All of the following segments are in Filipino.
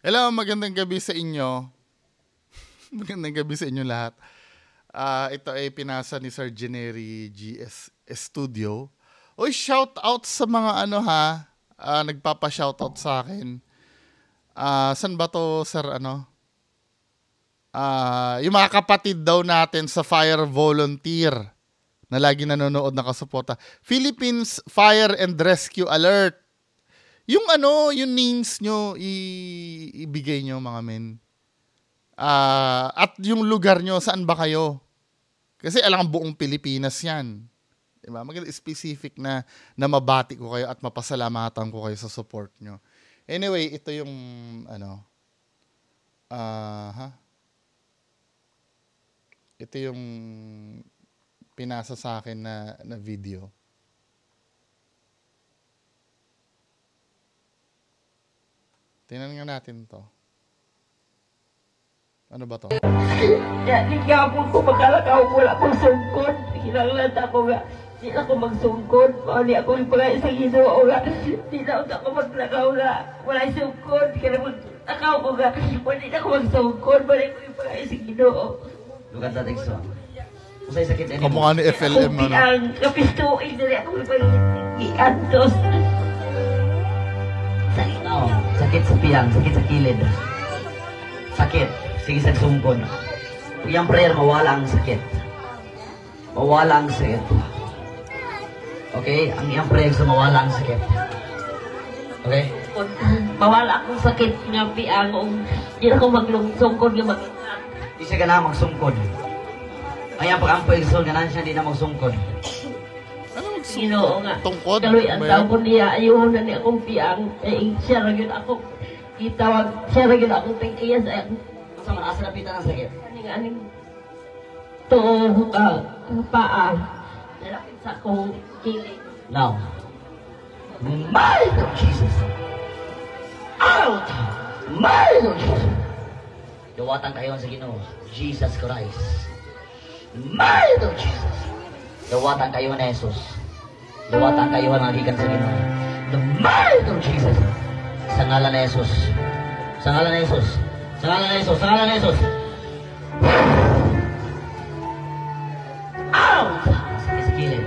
Hello, magandang gabi sa inyo. Magandang gabi sa inyo lahat. Ito ay pinasa ni Sir Generi GS Studio. Oy, shout out sa mga ano ha, nagpapa-shout out sa akin. San ba to, Sir ano? Yung mga kapatid daw natin sa Fire Volunteer na lagi nanonood nakasuporta. Philippines Fire and Rescue Alert. Yung ano, yung names nyo, ibigay nyo mga men. At yung lugar nyo, saan ba kayo? Kasi alam buong Pilipinas yan. Diba? Maganda specific na mabati ko kayo at mapasalamatan ko kayo sa support nyo. Anyway, ito yung ano, ito yung pinasa sa akin na video. Tingnan nga natin to. Ano ba to? Di gapon ko magkalakaw ko lang akong sungkod. Kinanglan ako nga. Di na ako magsungkod. Di ako ipagay sa Ginoo nga. Di na ako maglakaw nga. Wala sungkod. Kaya maglakaw ko nga. Di na ako magsungkod. Balik ko ipagay sa Ginoo. Lugar na tekso. Usay sakit ini. Kamukha ni FLM ano. Ang kapistuin na ako ipagay iantos. Sakit sa piyang, sakit sa kilid. Sakit. Sige sa sungkod. Yung prayer, mawala ang sakit. Mawala ang sakit. Okay? Ang iyang prayer sa mawala ang sakit. Okay? Mawala akong sakit nga piang. Di na ako maglungsungkod nga mag-ingat. Di siya ka na magsungkod. Ayan, pag ang pag-exol, ganan siya, di na magsungkod. Ginoo nga. Tungkod? Kaloy ang tawon niya, ayun na niya akong piang. Siya rin yun ako. Itawag, siya rin yun akong tingkiyas. Sa manaas na pita ng sakit. Aning to paa. Nalapit sa akong kilig. Now, might of Jesus. Out! Might of Jesus. Dawatan kayo sa Ginoo, Jesus Christ. Might of Jesus. Dawatan kayo na Jesus. Dawatan kayo na nagikan sa Ginoo. The might of Jesus. Sa ngalan na Jesus. Sa ngalan na Jesus. Sa ngalan na Jesus. Sa ngalan na Jesus. Out! Sa kilid.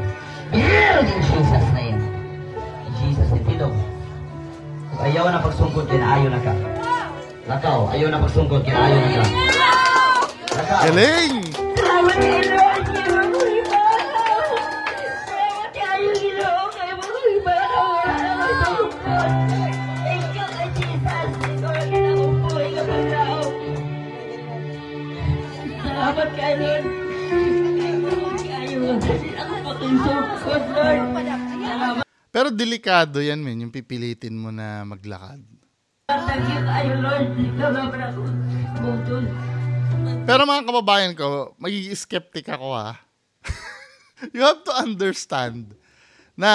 Healed in Jesus' name. In Jesus' name. Tito. Kung ayaw na pagsungkod, kinaayo na ka. Lakaw, ayaw na pagsungkod, kinaayo na ka. Lakaw. Galing! Salamat kayo, Lord. Kayo mag-ibaw. Salamat kayo, Ginoo. Kayo mag-ibaw. Thank you, kay Jesus. Ikaw lang akong buhay ka maglaw. Salamat kayo, Lord. Kayo. Hindi ako makinsungkod, Lord. Pero delikado yan, men, yung pipilitin mo na maglakad. Thank you kayo, Lord. Ikaw naman ako butol. Pero mga kababayan ko, magiging skeptic ako ha. You have to understand na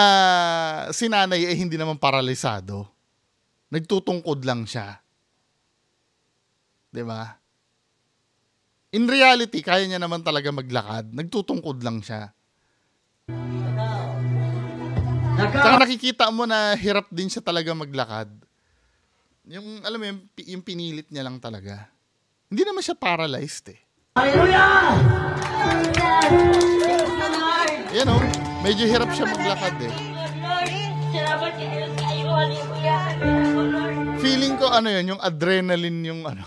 si nanay ay hindi naman paralisado. Nagtutungkod lang siya. 'Di ba? In reality, kaya niya naman talaga maglakad. Nagtutungkod lang siya. Saka nakikita mo na hirap din siya talaga maglakad. Yung, alam mo, yung pinilit niya lang talaga. Hindi naman siya paralyzed eh. Hallelujah! Yan o, medyo hirap siya maglakad eh. Salamat kayo. Kayo, hallelujah. Feeling ko ano yun, yung adrenaline yung ano.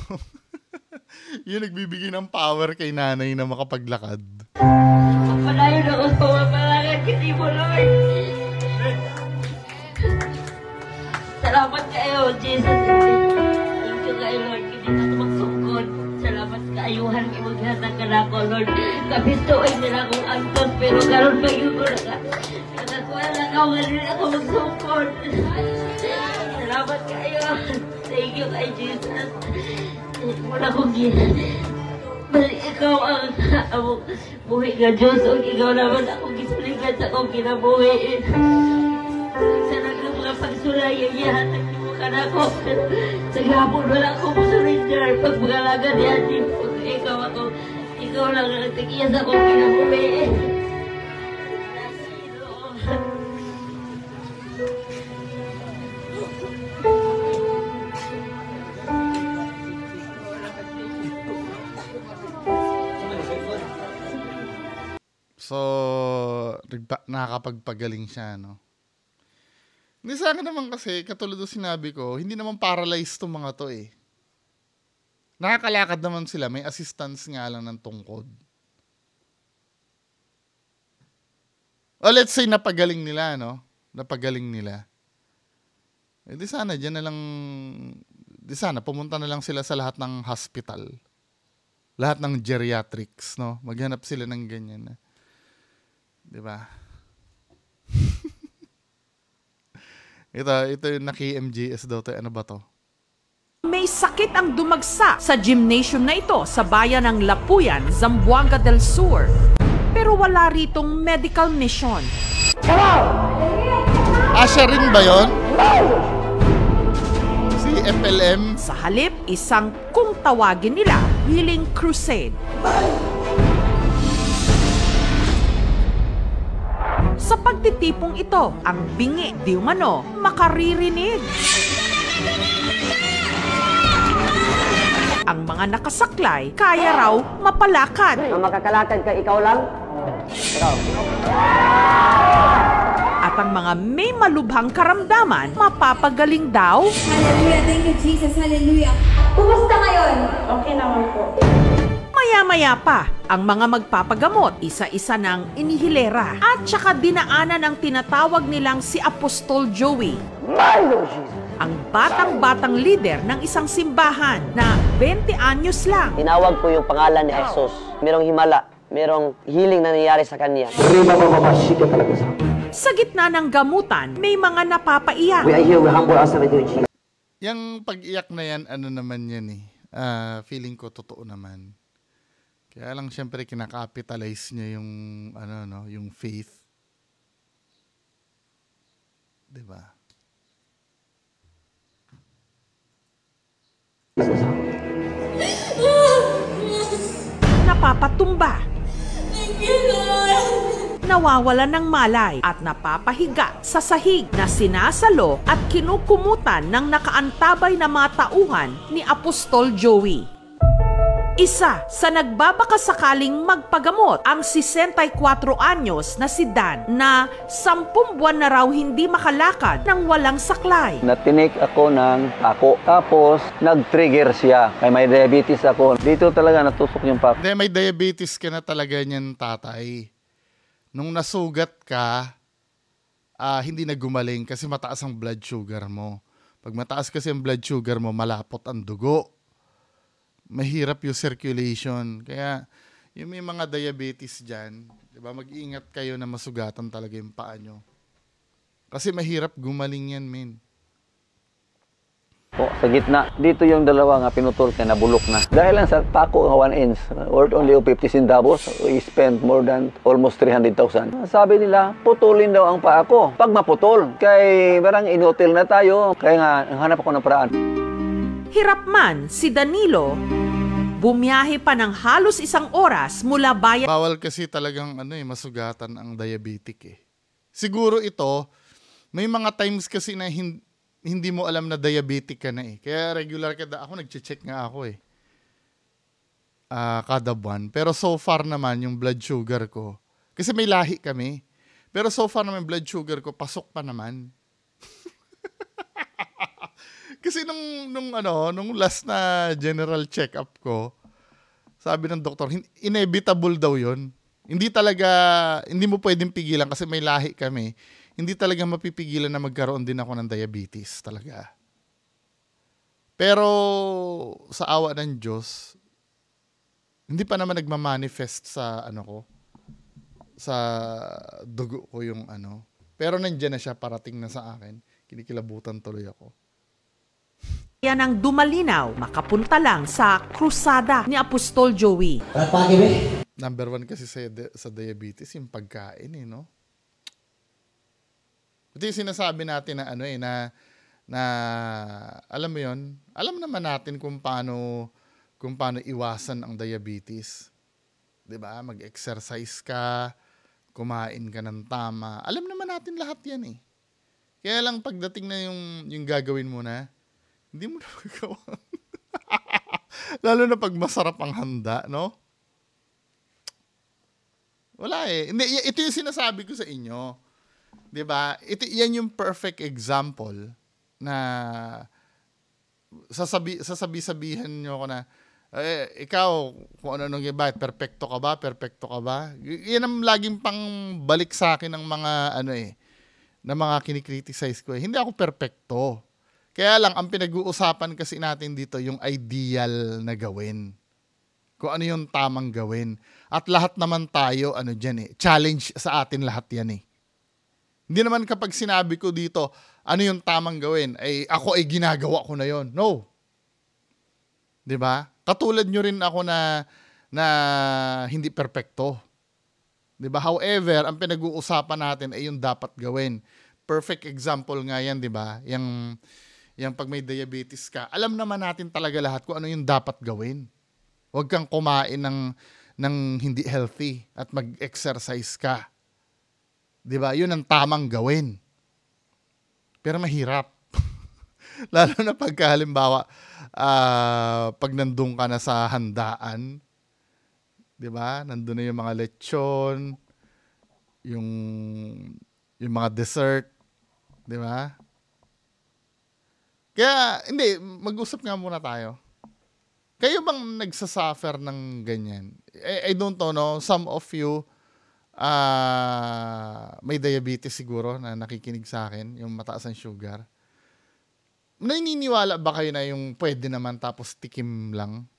Yung nagbibigay ng power kay nanay na makapaglakad. Palayo na ako sa pamapalangan kasi mo, Lord. Salamat kayo, Jesus. Thank you kayo, Lord. Hindi na ako magsungkod. Salamat kaayuhan kayo maghatag ka na ako, Lord. Kapistuin nila akong antos, pero karoon pa yun ko na. Nakakuha lang ako, hindi ako magsungkod. Salamat kayo. Thank you kay Jesus. Wala kong balik ikaw ang buhay nga Diyos o ikaw naman akong gisuligan sa akong kinabuhi. Sa mga pagsulayan niya, nagtimukan ako. Sa gapon wala akong surrender. Pag magalaga niya, ikaw lang ang nagtikiya sa akong kinabuhi. So, nakakapagpagaling siya, no? Hindi sa akin naman kasi, katulad ng sinabi ko, hindi naman paralyzed tong mga to eh. Nakakalakad naman sila, may assistance nga lang ng tungkod. O let's say napagaling nila, no? Napagaling nila. Eh di sana dyan na lang, di sana pumunta na lang sila sa lahat ng hospital. Lahat ng geriatrics, no? Maghanap sila ng ganyan. Di ba? ito yung naki-MJS daw to. Ano ba to? May sakit ang dumagsa sa gymnasium na ito sa bayan ng Lapuyan, Zamboanga del Sur. Pero wala ritong medical mission. Siya rin ba yun? Si FLM? Sa halip, isang kung tawagin nila, healing crusade. Sa pagtitipong ito, ang bingi di umano makaririnig. Ang mga nakasaklay, kaya raw mapalakad. Ang makakalakad ka, ikaw lang? Ikaw. At ang mga may malubhang karamdaman, mapapagaling daw. Hallelujah. Thank you, Jesus. Hallelujah. Kumusta ngayon? Okay naman po. Maya-maya pa, ang mga magpapagamot, isa-isa ng inihilera. At saka dinaanan ang tinatawag nilang si Apostol Joey. My Lord Jesus. Ang batang-batang leader ng isang simbahan na 20 anyos lang. Tinawag ko yung pangalan ni Jesus. Merong himala. Merong healing na nangyayari sa kanya. Sa gitna ng gamutan, may mga napapaiyak. We are here, we humble ourselves with you, Jesus. Yung pag-iyak na yan, ano naman yan eh. Feeling ko totoo naman. Kaya lang syempre kinakapitalize niya yung ano no, yung faith. 'Di ba? Napapatumba. Nawawalan ng malay at napapahiga sa sahig na sinasalo at kinukumutan ng nakaantabay na mga tauhan ni Apostol Joey. Isa sa nagbabakasakaling magpagamot ang 64 anyos na si Dan na 10 buwan na raw hindi makalakad ng walang saklay. Natinik ako ng pako. Tapos, nag-trigger siya. Kaya may diabetes ako. Dito talaga natusok yung pako. Hindi, may diabetes ka na talaga niyan, tatay. Nung nasugat ka, hindi na gumaling kasi mataas ang blood sugar mo. Pag mataas kasi ang blood sugar mo, malapot ang dugo. Mahirap yung circulation. Kaya, yung may mga diabetes dyan, diba, mag-iingat kayo na masugatan talaga yung paa nyo. Kasi mahirap gumaling yan, men. Po, sa gitna. Dito yung dalawa nga pinutol kaya nabulok na. Dahil lang sa pako 1 inch, worth only of 50 centavos, we spent more than almost 300,000. Sabi nila, putulin daw ang paa ko. Pag maputol, kay parang inutil na tayo. Kaya nga, hanap ako ng paraan. Hirap man si Danilo, bumiyahe pa ng halos 1 oras mula bayan. Bawal kasi talagang masugatan ang diabetic eh. Siguro ito, may mga times kasi na hindi mo alam na diabetic ka na eh. Kaya regular ako, nag-check nga ako eh. Kada buwan. Pero so far naman yung blood sugar ko, kasi may lahi kami. Pero so far naman blood sugar ko, pasok pa naman. Kasi nung last na general check-up ko, sabi ng doktor, inevitable daw yun. Hindi mo pwedeng pigilan kasi may lahi kami. Hindi talaga mapipigilan na magkaroon din ako ng diabetes talaga. Pero sa awa ng Diyos, hindi pa naman nagmamanifest sa sa dugo ko yung Pero nandiyan na siya, parating na sa akin. Kinikilabutan tuloy ako. Yan ang dumalinaw, makapunta lang sa krusada ni Apostol Joey. Number 1 kasi sa diabetes, yung pagkain no? Ito yung sinasabi natin na na alam mo yun, alam naman natin kung paano iwasan ang diabetes. 'Di ba? Mag-exercise ka, kumain ka ng tama. Alam naman natin lahat 'yan eh. Kaya lang pagdating na yung gagawin mo na, hindi mo na magawa. Lalo na pag masarap ang handa, no? Wala eh. Hindi, ito yung sinasabi ko sa inyo. 'Di ba? Yan yung perfect example na sasabihan nyo ko na, ikaw, kung ano nung iba, perfecto ka ba? Yan ang laging pang balik sa akin ng mga, ng mga kinikriticize ko. Hindi ako perfecto. Kaya lang, ang pinag-uusapan kasi natin dito, yung ideal na gawin. Kung ano yung tamang gawin. At lahat naman tayo, challenge sa atin lahat yan eh. Hindi naman kapag sinabi ko dito, ano yung tamang gawin, ako ginagawa ko na yon. No. 'Di ba? Katulad nyo rin ako na hindi perpekto. 'Di ba? However, ang pinag-uusapan natin ay yung dapat gawin. Perfect example nga yan, 'di ba? Yung pag may diabetes ka, alam naman natin talaga lahat kung ano yung dapat gawin. Huwag kang kumain ng hindi healthy at mag-exercise ka. 'Di ba? Yun ang tamang gawin. Pero mahirap. Lalo na pagka halimbawa, pag nandun ka na sa handaan, 'di ba? Nandun na yung mga lechon, yung mga dessert, 'di ba? Kaya hindi, mag-usap nga muna tayo. Kayo bang nagsasuffer ng ganyan? I don't know, some of you may diabetes siguro na nakikinig sa akin, yung mataas ang sugar. Naniniwala ba kayo na yung pwede naman tapos tikim lang?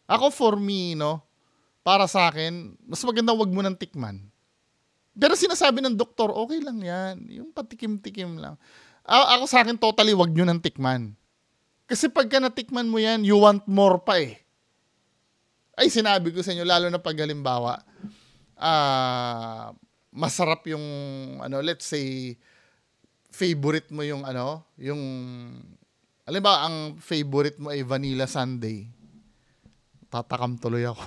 Ako for me, para sa akin, mas maganda wag mo nang tikman. Pero sinasabi ng doktor, okay lang yan. Yung patikim-tikim lang. Ako sa akin, totally wag nyo nang tikman. Kasi pagka natikman mo yan, you want more pa eh. Ay, sinabi ko sa inyo, lalo na pag halimbawa, masarap yung, let's say, favorite mo yung, halimbawa, ang favorite mo ay vanilla sundae. Tatakam tuloy ako.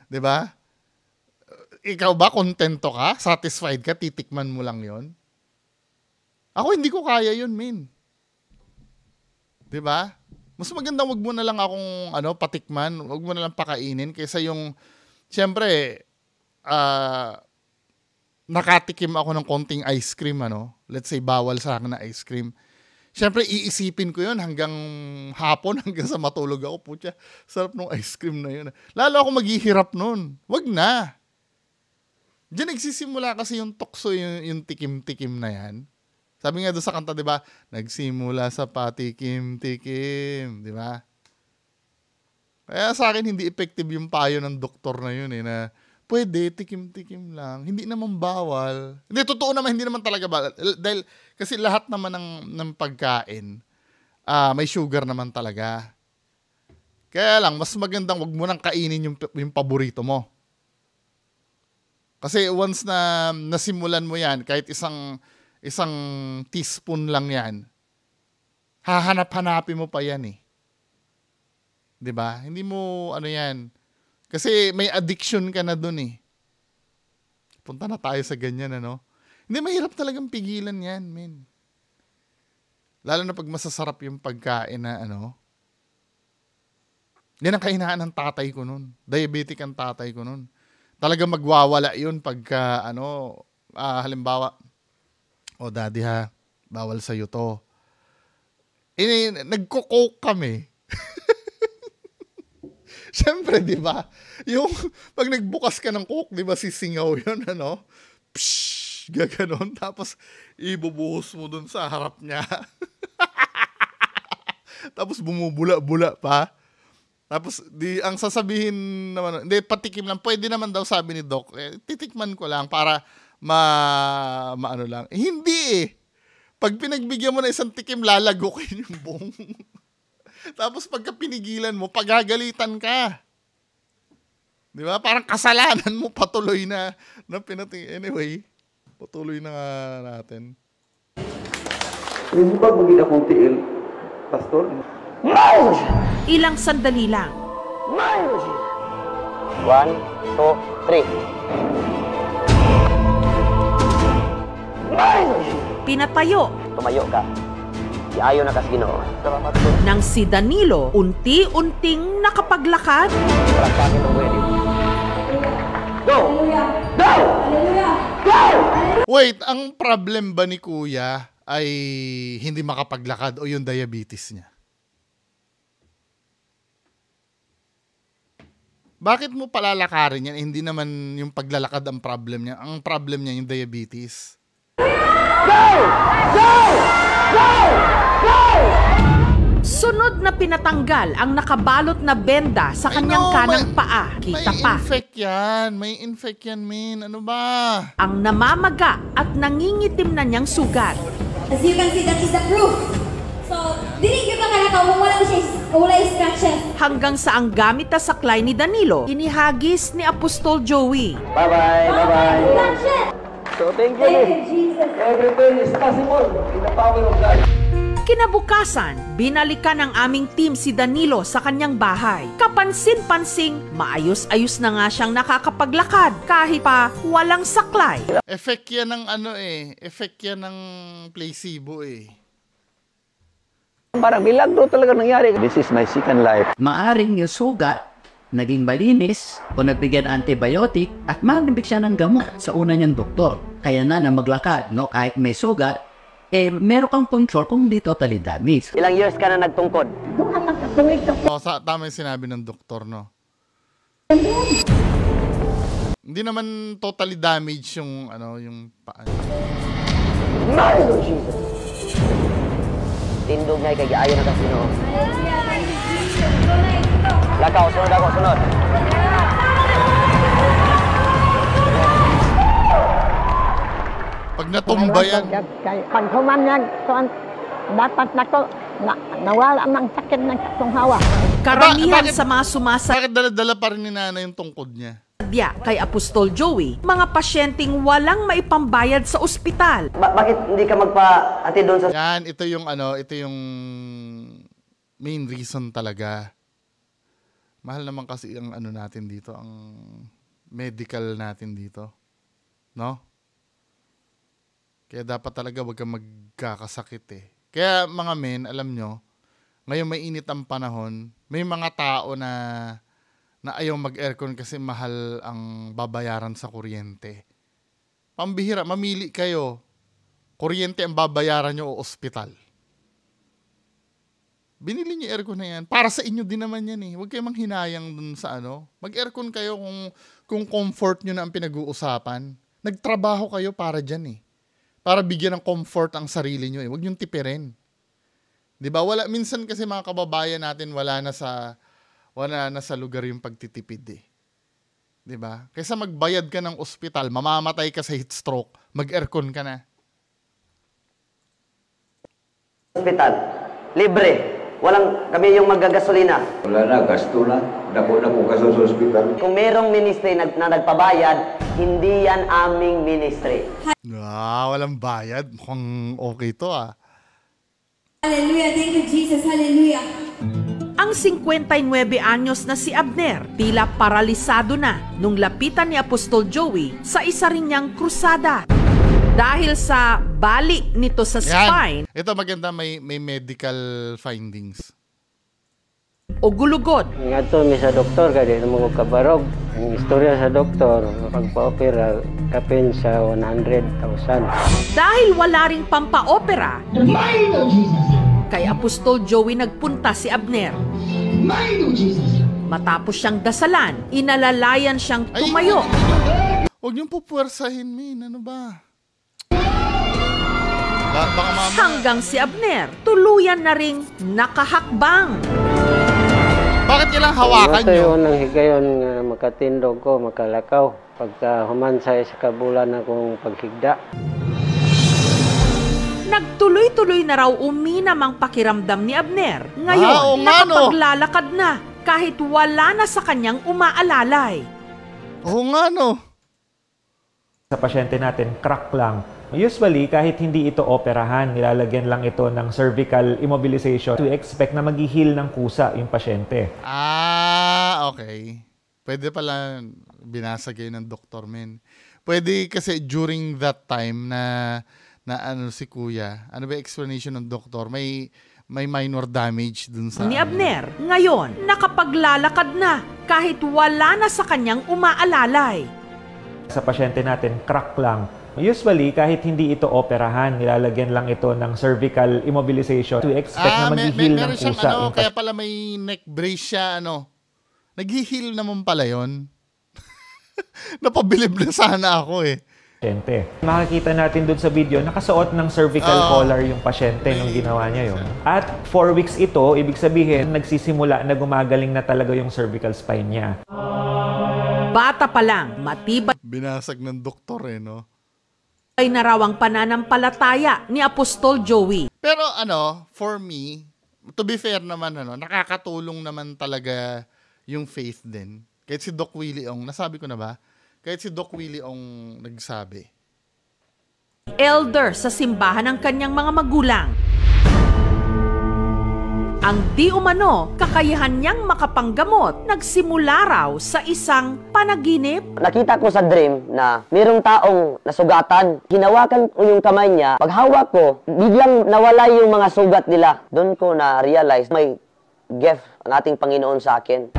'Di ba? Ikaw ba, kontento ka? Satisfied ka? Titikman mo lang yon? Ako, hindi ko kaya yun, min. 'Di ba? Mas maganda wag mo na lang akong patikman, wag mo na lang pakainin kaysa yung siyempre nakatikim ako ng konting ice cream let's say bawal sa akin na ice cream. Siyempre iisipin ko 'yun hanggang hapon, hanggang sa matulog ako, putya. Sarap ng ice cream na 'yun. Lalo ako maghihirap noon. Wag na. Diyan nagsisimula kasi yung tukso, yung tikim-tikim na 'yan. Sabi nga doon sa kanta, 'di ba? Nagsimula sa patikim-tikim, 'di ba? Kaya sa akin hindi effective yung payo ng doktor na 'yun na pwede tikim-tikim lang. Hindi naman bawal. Hindi, totoo naman, hindi naman talaga bawal. Dahil kasi lahat naman ng pagkain may sugar naman talaga. Kaya lang mas magandang wag mo nang kainin yung paborito mo. Kasi once na nasimulan mo 'yan, kahit isang teaspoon lang 'yan, hahanap-hanapin mo pa 'yan eh. 'Di ba? Hindi mo 'yan. Kasi may addiction ka na dun eh. Punta na tayo sa ganyan, Hindi, mahirap talagang pigilan 'yan, men. Lalo na pag masasarap yung pagkain na Yan ang kahinaan ng tatay ko nun. Diabetic ang tatay ko nun. Talagang magwawala yun pagka halimbawa, daddy ha, bawal sa'yo to. Nagko-coke kami. Siyempre, di ba? Yung pag nagbukas ka ng coke, di ba, sisingaw yun, Pshh! Gaganon. Tapos, ibubuhos mo dun sa harap niya. Tapos, bumubula-bula pa. Tapos, ang sasabihin naman, hindi, patikim lang. Pwede naman daw, sabi ni Doc, titikman ko lang para maano lang. Hindi eh. Pag pinagbigyan mo na isang tikim, lalagokin yung buong. Tapos, pagka pinigilan mo, pagagalitan ka. Di ba? Parang kasalanan mo, patuloy na pinating. Anyway, patuloy na natin. Hindi ba maging akong tiil, Pastor? Ilang sandali lang. 1, 2, 3. Pinatayo Tumayo ka. Iayo na kas Ginoo. Salamat po. nang si Danilo unti-unting nakapaglakad. Para sa akin ang wedding. Go! Hallelujah. Go! Hallelujah. Go! Wait, ang problem ba ni Kuya ay hindi makapaglakad o yung diabetes niya? Bakit mo palalakarin yan? Hindi naman yung paglalakad ang problem niya. Ang problem niya yung diabetes. Sunod na pinatanggal ang nakabalot na benda sa kanyang kanang paa. Kita may pa. infect yan. May infect yan, min. Ano ba? Ang namamaga at nangingitim na niyang sugat. As you can see, that is the proof. So, dili gyud ka kanakaw kung wala scratches. Hanggang sa ang gamit na saklay ni Danilo, inihagis ni Apostol Joey. Bye-bye, bye-bye. Scratches. So thank you. Thank you, Jesus. Everything is possible in the power of God. Kinabukasan, binalikan ng aming team si Danilo sa kanyang bahay. Kapansin-pansing, maayos-ayos na nga siyang nakakapaglakad kahit pa walang saklay. Effect yan ng ano eh. Effect yan ng placebo eh. Parang milagro talaga nangyari. This is my second life. Maaring yung sugat naging malinis o nagbigyan ng antibiotic at magbigay siya ng gamot sa una niyang doktor. Kaya na maglakad, no? Kahit may sugat, meron kang control kung hindi totally damaged. Ilang years ka na nagtungkod? O, tama yung sinabi ng doktor, no? Hindi naman totally damaged yung, ano, yung paa. Tindog nga kay ayo na kasino. Hallelujah. Thank you, Jesus. Go na ito. Lakaw, sunod ako, sunod. Pag natumba yan, Pag human yan, dapat nawala ang sakit ng tunghawa. Karamihan Bakit- sa mga sumasadya bakit dala-dala pa rin ni Nana yung tungkod niya? kay Apostol Joey, mga pasyenteng walang maipambayad sa ospital. Bakit hindi ka magpa-ati doon sa... Yan, ito yung ano, ito yung main reason talaga. Mahal naman kasi ang ano natin dito, ang medical natin dito. No? Kaya dapat talaga wag kang magkakasakit eh. Kaya mga men, alam nyo, ngayon may init ang panahon, may mga tao na ayaw mag-aircon kasi mahal ang babayaran sa kuryente. Pambihira, mamili kayo. Kuryente ang babayaran nyo o ospital. Binili nyo aircon na yan. Para sa inyo din naman yan eh. Huwag kayong manghinayang dun sa ano. Mag-aircon kayo kung comfort nyo na ang pinag-uusapan. Nagtrabaho kayo para dyan eh. Para bigyan ng comfort ang sarili nyo eh. Huwag nyong tipirin. Diba? Minsan kasi mga kababayan natin wala na sa lugar yung pagtitipid eh. 'Di ba? Kaysa magbayad ka ng ospital, mamamatay ka sa heat stroke, mag-aircon ka na. Hospital. Libre. Walang kami yung magagasolina. Wala na, gasto na. Dako na kung kaso sa hospital. Kung merong ministry na nagpabayad, hindi yan aming ministry. Walang bayad. Mukhang okay to ah. Hallelujah. Thank you, Jesus. Hallelujah. Ang 59 anyos na si Abner tila paralisado na nung lapitan ni Apostol Joey sa isa rin niyang krusada. Dahil sa bali nito sa spine Ito maganda, may medical findings. o gulugod, Ngadto mi sa doktor kaya di mo kabarog. Ang istorya sa doktor, pagpa-opera kapin sa 100,000. dahil wala ring pampaopera, kay Apostol Joey nagpunta si Abner. Matapos siyang dasalan, inalalayan siyang tumayo. Huwag niyong pupuwersahin, min. Ano ba? Baka mama. Hanggang si Abner, tuluyan na ring nakahakbang. Bakit kailang hawakan Ito niyo? yun ang higayon nga makatindog ko, makalakaw. Pagka humansay sa kabulan akong paghigda. Nagtuloy-tuloy na raw uminam ang pakiramdam ni Abner. Ngayon, Oo nga, no? nakapaglalakad na kahit wala na sa kanyang umaalalay. Oo nga no. Sa pasyente natin, crack lang. Usually, kahit hindi ito operahan, nilalagyan lang ito ng cervical immobilization to expect na mag-heal ng kusa yung pasyente. Okay. Pwede pala binasa kayo ng doktor, men. Pwede kasi during that time na ano si kuya, ano ba explanation ng doktor? May minor damage dun sa... Ni Abner, ngayon, nakapaglalakad na kahit wala na sa kanyang umaalalay. Sa pasyente natin, crack lang. Usually, kahit hindi ito operahan, nilalagyan lang ito ng cervical immobilization to expect na mag-heal ng meron siyang kusa. kaya pala may neck brace siya, nag-heal naman pala yun. Napabilib na sana ako eh. Pasyente. Makikita natin dun sa video, nakasuot ng cervical collar yung pasyente nung ginawa niya yun. At 4 weeks ito, ibig sabihin, nagsisimula na gumagaling na talaga yung cervical spine niya. Bata pa lang, matibay Binasag ng doktor no? ay na raw ang pananampalataya ni Apostol Joey. Pero for me, to be fair naman, nakakatulong naman talaga yung faith din. Kahit si Doc Willie Ong, nasabi ko na ba? Kahit si Doc Willie Ong nagsabi. Elder sa simbahan ng kanyang mga magulang. Ang di umano, kakayahan niyang makapanggamot, nagsimula raw sa isang panaginip. Nakita ko sa dream na mayroong taong nasugatan. Hinawakan ko yung kamay niya. Paghawak ko, biglang nawala yung mga sugat nila. Doon ko na-realize may gift ang ating Panginoon sa akin.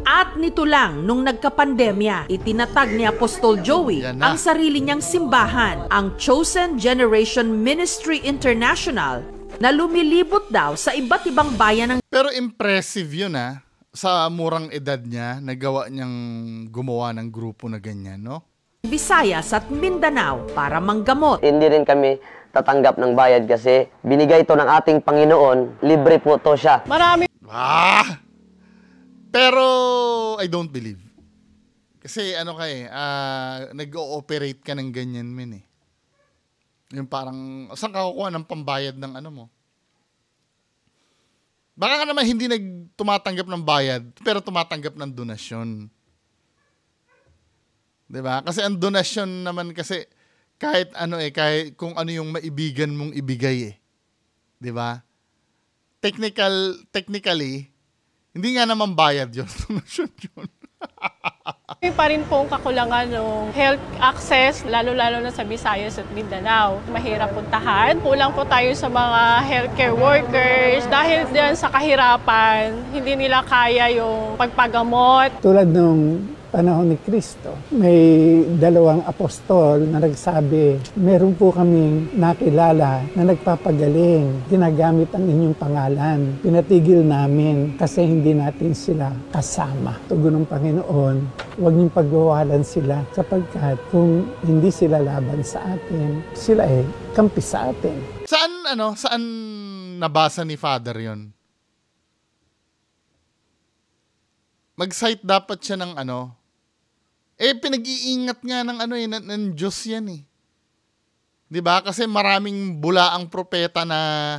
At nito lang, nung nagkapandemya, itinatag ni Apostol Joey ang sarili niyang simbahan, ang Chosen Generation Ministry International, na lumilibot daw sa iba't ibang bayan ng... Pero impressive yun sa murang edad niya, nagawa niyang gumawa ng grupo na ganyan, no? Visayas at Mindanao para manggamot. Hindi rin kami tatanggap ng bayad kasi binigay ito ng ating Panginoon, libre po to siya. Marami. Pero I don't believe. Kasi nag-ooperate ka ng ganyan min eh. Yung parang, saan ka kukuha ng pambayad ng mo? Baka naman hindi tumatanggap ng bayad, pero tumatanggap ng donasyon. Diba? Kasi ang donasyon naman kasi, kahit kahit kung ano yung maibigan mong ibigay eh. Diba? Technically, hindi nga naman bayad yun. Donasyon yun. May pa rin pong kakulangan ng health access, lalo-lalo na sa Visayas at Mindanao. Mahirap puntahan. Kulang po tayo sa mga healthcare workers. Dahil din sa kahirapan, hindi nila kaya yung pagpagamot. Tulad nung panahon ni Kristo, may 2 apostol na nagsabi, meron po kaming nakilala na nagpapagaling, ginagamit ang inyong pangalan. Pinatigil namin kasi hindi natin sila kasama. Tugon ng Panginoon, huwag niyong pagwawalan sila sapagkat kung hindi sila laban sa atin, sila kampi sa atin. Saan nabasa ni Father yon? Mag-cite dapat siya ng pinag-iingat nga ng Diyos yan eh. 'Di ba? Kasi maraming bulaang propeta na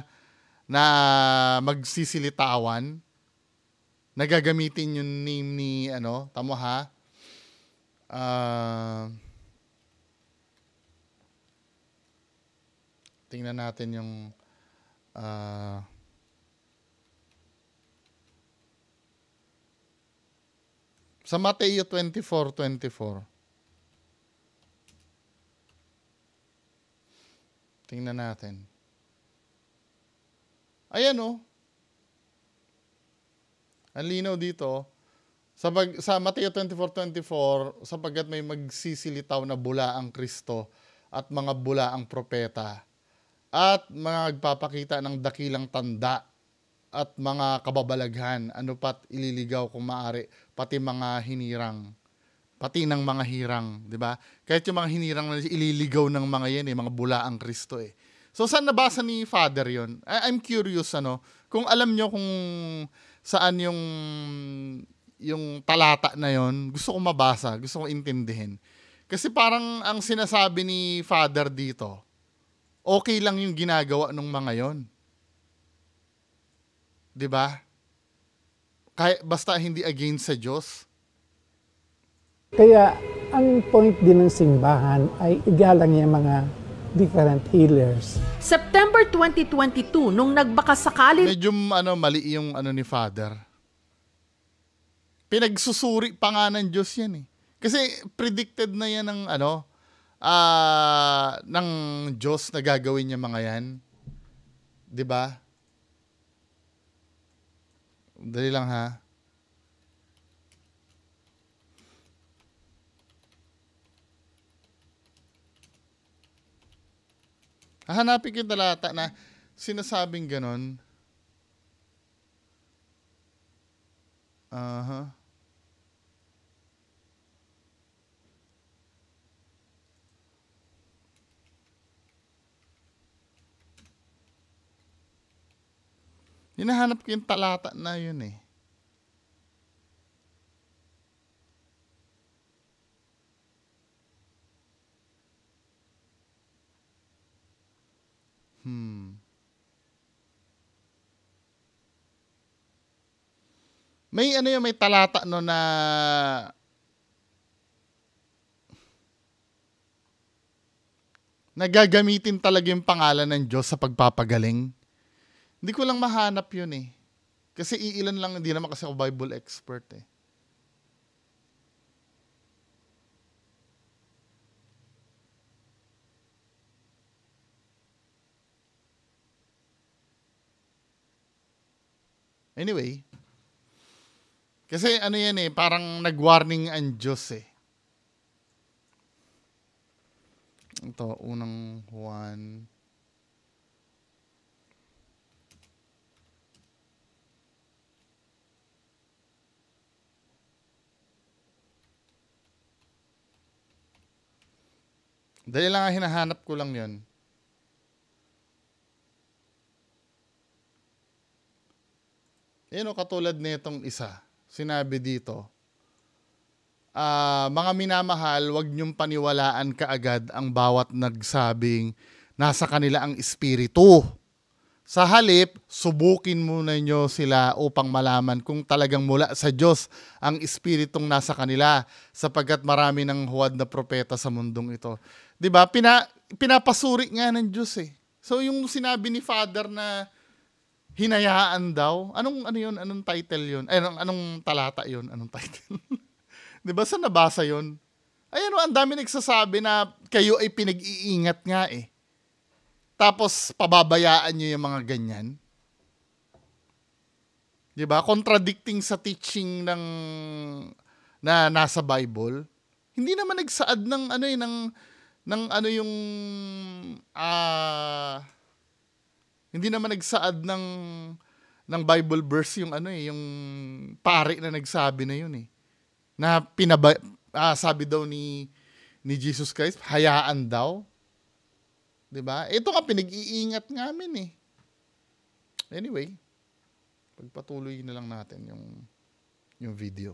magsisilitawan. Nagagamitin yung name ni tamo ha? Tingnan natin yung sa Mateo 24:24. Tingnan natin. Ayan ang linaw dito. Sa Mateo 24:24, sapagkat may magsisilitaw na bulaang Kristo at mga bulaang propeta at mga nagpapakita ng dakilang tanda at mga kababalaghan, pat ililigaw kung maaari, pati mga hinirang, pati ng mga hirang, di ba? Kahit yung mga hinirang na ililigaw ng mga yan, mga bulaang Kristo eh. So saan nabasa ni Father yon? I'm curious, kung alam nyo kung saan yung talata na yon, gusto kong mabasa, gusto kong intindihin. Kasi parang ang sinasabi ni Father dito, okay lang yung ginagawa ng mga yon. 'Di ba? Kahit basta hindi against sa Diyos. Kaya ang point din ng simbahan ay igalang yung mga different healers. September 2022 nung nagbakasakali. Medyo mali yung ni Father. Pinagsusuri pa nga ng Diyos yan eh. Kasi predicted na yan ng ng Diyos na gagawin niya mga yan. 'Di ba? Dali lang ha. Hahanapin ko yung talata na sinasabing ganon. Hinahanap ko yung talata na yun eh. May ano yung may talata no na nagagamitin talaga yung pangalan ng Diyos sa pagpapagaling. Hindi ko lang mahanap yun eh. Kasi iilan lang, hindi naman kasi ako Bible expert eh. Anyway, kasi ano yan eh, parang nag-warning ang Diyos eh. Ito, unang Juan. Dahil lang hinahanap ko lang yun. Yan o, katulad nitong isa. Sinabi dito, mga minamahal, wag niyong paniwalaan kaagad ang bawat nagsabing nasa kanila ang espiritu. Sa halip, subukin muna niyo sila upang malaman kung talagang mula sa Diyos ang espiritong nasa kanila, sapagkat marami ng huwad na propeta sa mundong ito. 'Di ba? Pinapasuri nga ng Diyos eh. So yung sinabi ni Father na hinayaan daw, ano yun? Anong title yun? Ay, anong talata yun? Anong title? 'Di ba sa nabasa yun? Ayan, ang dami nagsasabi na kayo ay pinag-iingat nga eh. Tapos pababayaan nyo yung mga ganyan. 'Di ba? Contradicting sa teaching na nasa Bible. Hindi naman nagsaad ng ano eh, ng ano yung hindi naman nagsaad ng Bible verse yung ano eh, yung pare na nagsabi na yun eh. Na sabi daw ni Jesus Christ, hayaan daw. 'Di ba? Ito nga pinag-iingat namin eh. Anyway, pagpatuloy na lang natin yung video.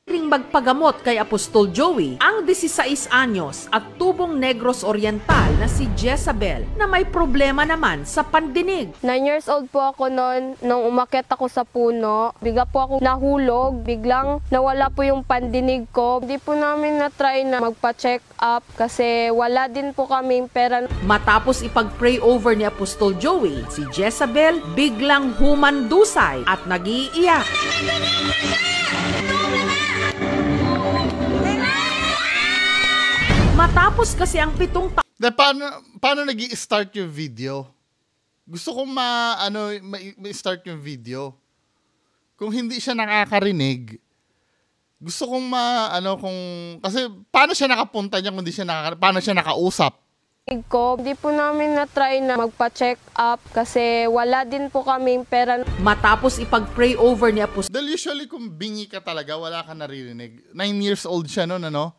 Ring magpagamot kay Apostol Joey ang 16 anyos at tubong Negros Oriental na si Jezabel na may problema naman sa pandinig. 9 years old po ako noon nung umakyat ako sa puno. Bigla po ako nahulog, biglang nawala po yung pandinig ko. Hindi po namin na-try na magpa-check up kasi wala din po kaming pera. Matapos ipag-pray over ni Apostol Joey, si Jezabel biglang humandusay at nag-iiyak. Matapos kasi ang 7 taon. Paano nag-i-start yung video? Gusto kong ma-start yung video. Kung hindi siya nakakarinig, gusto kong kasi paano siya nakapunta niya kung hindi siya paano siya nakausap? Hindi po namin na-try na magpa-check up kasi wala din po kaming pera. Matapos ipag-pray over ni Apostol. Dahil usually kung bingi ka talaga, wala ka naririnig. 9 years old siya noon, ano?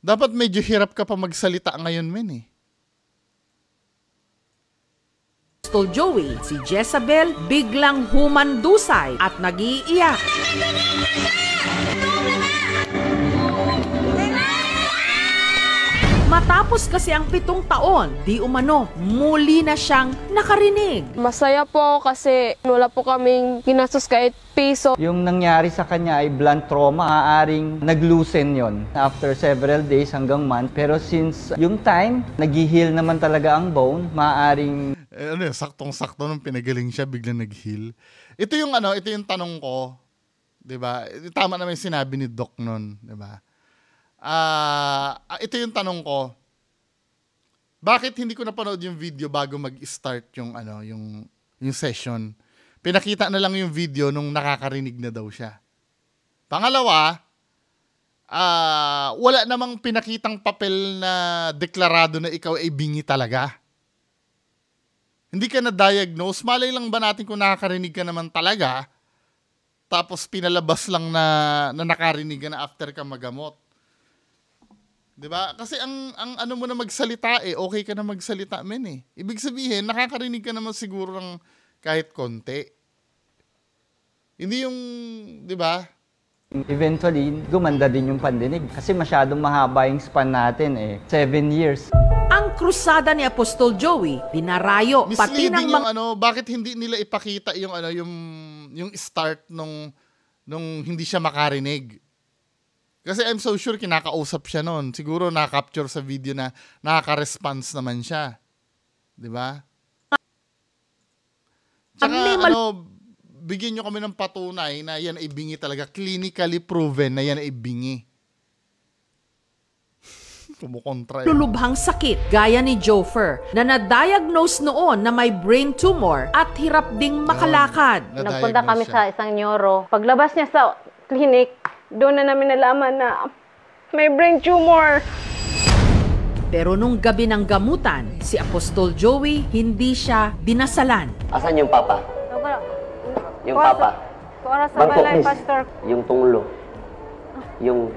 Dapat medyo hirap ka pa magsalita ngayon, men eh. Apostol Joey, si Jezabel biglang humandusay at nag-iiyak. Matapos kasi ang 7 taon, di umano, muli na siyang nakarinig. Masaya po ako kasi wala po kaming ginastos kahit piso. Yung nangyari sa kanya ay blunt trauma, maaaring nag-loosen yon after several days hanggang month. Pero since yung time, nag-heal naman talaga ang bone, maaaring... Saktong-sakto nung pinagaling siya, biglang nag-heal. Ito yung tanong ko, 'di ba? Tama naman yung sinabi ni Doc noon, 'di ba? Ito yung tanong ko. Bakit hindi ko napanood yung video bago mag-start yung session? Pinakita na lang yung video nung nakakarinig na daw siya. Pangalawa, wala namang pinakitang papel na deklarado na ikaw ay bingi talaga. Hindi ka na-diagnose. Malay lang ba natin kung nakakarinig ka naman talaga, tapos pinalabas lang na nakarinig ka na after ka magamot. Diba? Kasi ang ano mo na magsalita okay ka na magsalita men eh. Ibig sabihin, nakakarinig ka naman siguro ng kahit konti. Hindi yung, diba? Eventually, gumanda din yung pandinig kasi masyadong mahaba yung span natin 7 years. Ang krusada ni Apostol Joey, dinarayo pati ng mga bakit hindi nila ipakita yung yung start nung hindi siya makarinig. Kasi I'm so sure kinakausap siya noon. Siguro na-capture sa video na nakaka-response naman siya. 'Di ba? Tsaka bigyan nyo kami ng patunay na yan ay bingi talaga. Clinically proven na yan ay bingi. Kumukontra yan. Lulubhang sakit gaya ni Jofer na na-diagnose noon na may brain tumor at hirap ding makalakad. Nagpunta kami sa isang neuro. Paglabas niya sa clinic, doon na namin nalaman na may brain tumor. Pero nung gabi ng gamutan, si Apostol Joey hindi siya dinasalan. Asan yung papa? Yung papa. Para sa balay, Pastor. Yung tunglo. Yung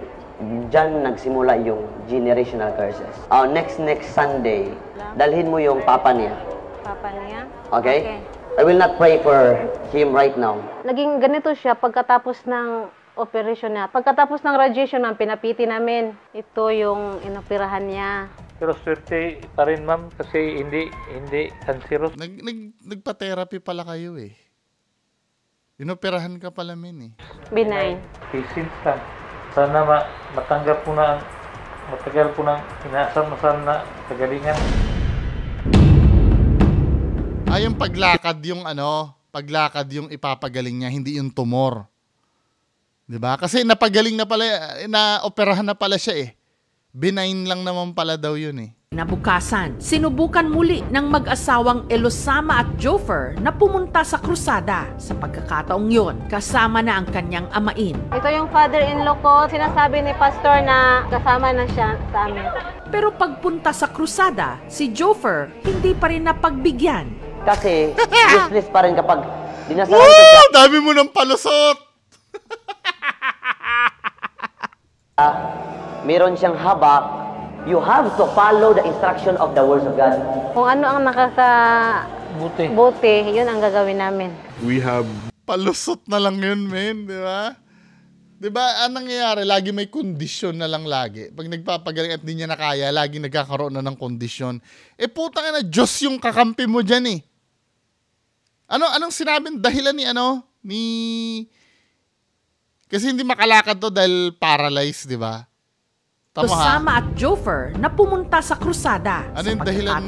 dyan nagsimula yung generational curses. Next Sunday, dalhin mo yung papa niya. Papa niya? Okay? I will not pray for him right now. Naging ganito siya pagkatapos ng operation niya. Pagkatapos ng radiation, ma'am, pinapiti namin. Ito yung inoperahan niya. Pero swerte pa rin, ma'am, kasi hindi cancerous. Nagpa-therapy pala kayo eh. Inoperahan ka pala men eh. Benign. Patience lang. Sana matanggap po na, matagal po na inaasam na sana kagalingan. Yung paglakad yung ipapagaling niya, hindi yung tumor. 'Di ba? Kasi napagaling na pala, na-operahan na pala siya eh. Benign lang naman pala daw yun eh. Nabukasan, sinubukan muli ng mag-asawang Elosama at Jofer na pumunta sa krusada. Sa pagkakataong yon, kasama na ang kanyang amain. Ito yung father-in-law ko. Sinasabi ni Pastor na kasama na siya sa amin. Pero pagpunta sa krusada, si Jofer hindi pa rin napagbigyan. Kasi useless pa rin kapag dinasalan ko siya. Dami mo ng palusot! Meron siyang habak, you have to follow the instruction of the words of God. Kung ano ang buti, yun ang gagawin namin. We have palusot na lang yun, men, di ba? Di ba, anong nangyayari? Lagi may kondisyon na lang lagi. Pag nagpapagaling at di niya na kaya, lagi nagkakaroon na ng kondisyon. Putang na, Diyos yung kakampi mo dyan eh. Anong sinabing dahilan kasi hindi makalakad to dahil paralyzed, di ba? Kasama at Jofer na pumunta sa krusada. Ano yung dahilan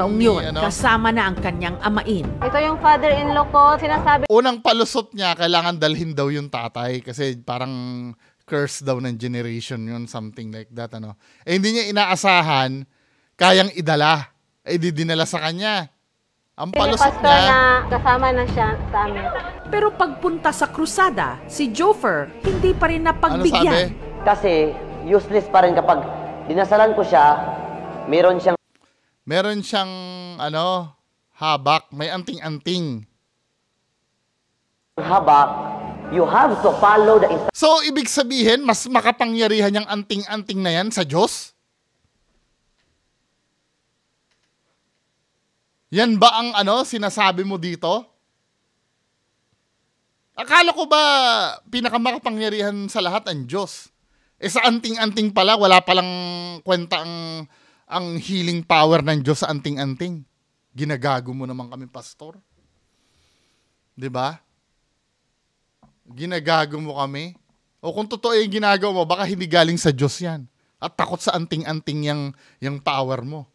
kasama na ang kanyang amain. Ito yung father-in-law ko. Sinasabi... Unang palusot niya, kailangan dalhin daw yung tatay kasi parang curse daw ng generation yun, something like that. Hindi niya inaasahan, kayang idala. Di dinala sa kanya. Ang palusot niya... na kasama na siya sa amin. Pero pagpunta sa krusada, si Jofer hindi pa rin napagbigyan. Kasi useless pa rin kapag dinasalan ko siya, meron siyang habak, may anting-anting. Habak, you have to follow the instruction. So, ibig sabihin, mas makapangyarihan yung anting-anting na yan sa Diyos? Yan ba ang sinasabi mo dito? Akala ko ba pinakamakapangyarihan sa lahat ang Diyos? Sa anting-anting pala, wala palang kwenta ang healing power ng Diyos sa anting-anting. Ginagago mo naman kami, pastor. 'Di ba? Ginagago mo kami. O kung totoo yung ginagawa mo, baka hindi galing sa Diyos yan. At takot sa anting-anting yung power mo.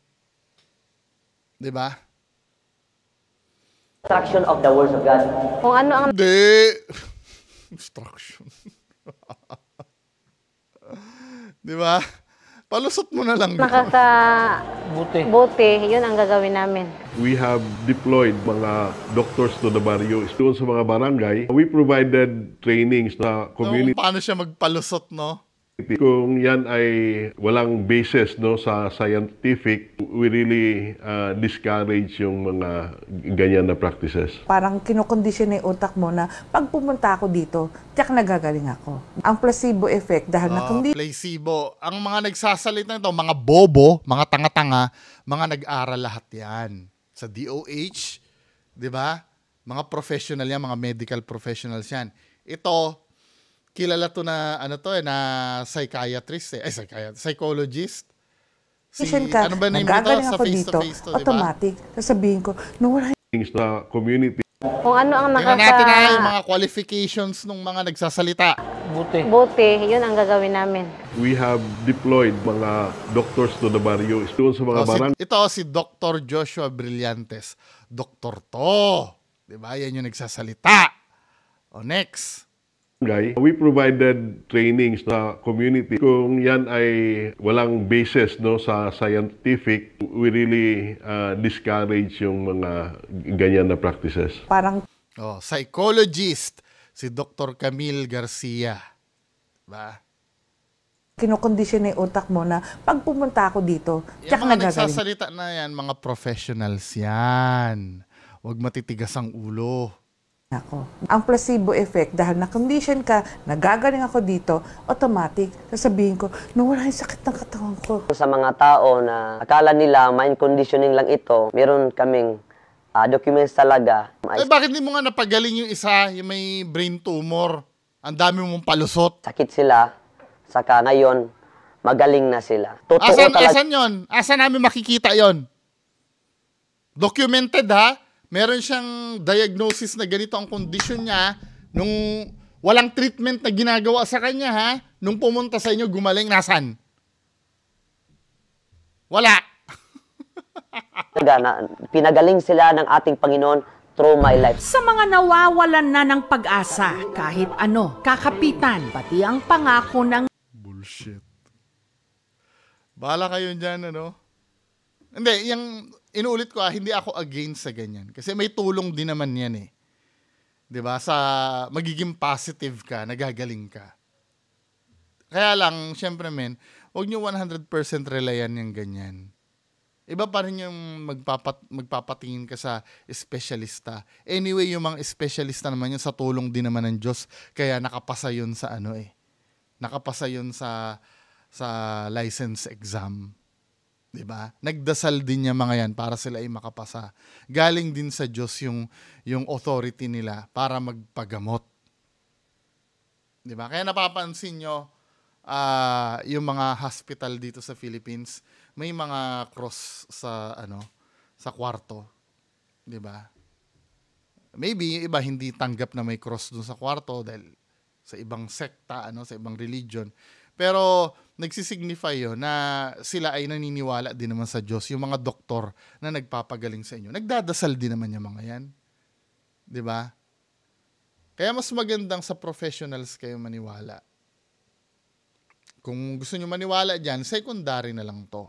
'Di ba? Instruction of the words of God. Kung ano ang... Hindi. Instruction. Di ba? Palusot mo na lang. Buti, yun ang gagawin namin. We have deployed mga doctors to the barrio. Doon sa mga barangay, we provided trainings na community. Paano siya magpalusot, no? Kung yan ay walang basis no sa scientific, we really discourage yung mga ganyan na practices. Parang kinokondisyon yung utak mo na pag pumunta ako dito, tiyak nagagaling ako. Ang placebo effect dahil na kundi Placebo. Ang mga nagsasalita nito, mga bobo, mga tanga-tanga, mga nag-aral lahat yan. Sa DOH, di ba? Mga professional yan, mga medical professionals yan. Ito, kilala to na na psychiatrist psychologist. ka, Ano ba name nagagaling nito? Sa ako face dito, to face to, di ba? automatic, sasabihin ko, nawala Things na community. Kung ano ang Tingnan natin na yung mga qualifications ng mga nagsasalita. buti, yun ang gagawin namin. We have deployed mga doctors to the barrio. Doon sa mga barangay. Ito si Dr. Joshua Brillantes. Doktor to. Di ba? Yan yung nagsasalita. O next. We provided trainings sa community. Kung yan ay walang basis no sa scientific, we really discourage yung mga ganyan na practices. Parang Psychologist si Dr. Camille Garcia. Diba? kinokondisyon yung utak mo na pag pumunta ako dito, tiyak Yung mga nagagaling. nagsasalita na yan, mga professionals yan. Huwag matitigas ang ulo. Ako. Ang placebo effect, dahil na-condition ka, nagagaling ako dito, automatic, sasabihin ko, nawala yung sakit ng katawan ko. Sa mga tao na akala nila mind conditioning lang ito, meron kaming documents talaga. Bakit di mo nga napagaling yung isa, yung may brain tumor? Ang dami mong palusot. Sakit sila, saka ngayon, magaling na sila. Totoo Asan yon? Asan namin makikita yon? Documented ha? Meron siyang diagnosis na ganito ang condition niya nung walang treatment na ginagawa sa kanya ha? Nung pumunta sa inyo, gumaling, nasan? Wala. Pinagaling sila ng ating Panginoon through my life. Sa mga nawawalan na ng pag-asa, kahit ano, kakapitan, pati ang pangako ng Bullshit. Bahala kayo dyan, ano? Hindi, yung inuulit ko hindi ako against sa ganyan. Kasi may tulong din naman yan eh. 'Di ba? Sa magiging positive ka, nagagaling ka. Kaya lang, syempre men, huwag nyo 100% relyan yung ganyan. Iba pa rin yung magpapatingin ka sa espesyalista. Anyway, yung mga espesyalista naman yun, sa tulong din naman ng Diyos. Kaya nakapasa yun sa ano eh. Nakapasa yun sa license exam. Diba? Nagdasal din niya mga yan para sila ay makapasa. Galing din sa Diyos yung authority nila para magpagamot. Diba? Kaya napapansin nyo, yung mga hospital dito sa Philippines, may mga cross sa kwarto. Diba? Maybe iba hindi tanggap na may cross dun sa kwarto dahil sa ibang sekta, sa ibang religion. Pero nagsisignify yun na sila ay naniniwala din naman sa Diyos. Yung mga doktor na nagpapagaling sa inyo, nagdadasal din naman yung mga yan. Diba? Kaya mas magandang sa professionals kayo maniwala. Kung gusto nyo maniwala dyan, secondary na lang to.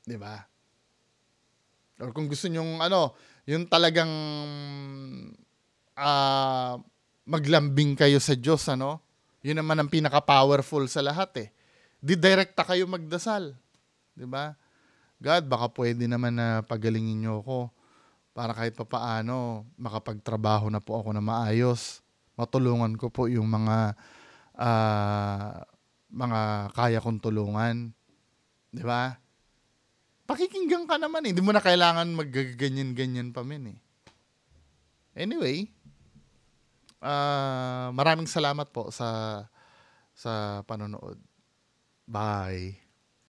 Diba? Or kung gusto nyo yung talagang maglambing kayo sa Diyos, yun naman ang pinaka-powerful sa lahat eh. Didirekta kayo magdasal. 'Di ba? God, baka pwede naman na pagalingin niyo ako para kahit papaano makapagtrabaho na po ako na maayos. Matulungan ko po yung mga kaya kong tulungan. 'Di ba? Pakikinggan ka naman eh. Hindi mo na kailangan magganyan-ganyan pa min eh. Anyway, maraming salamat po sa panonood. Bye.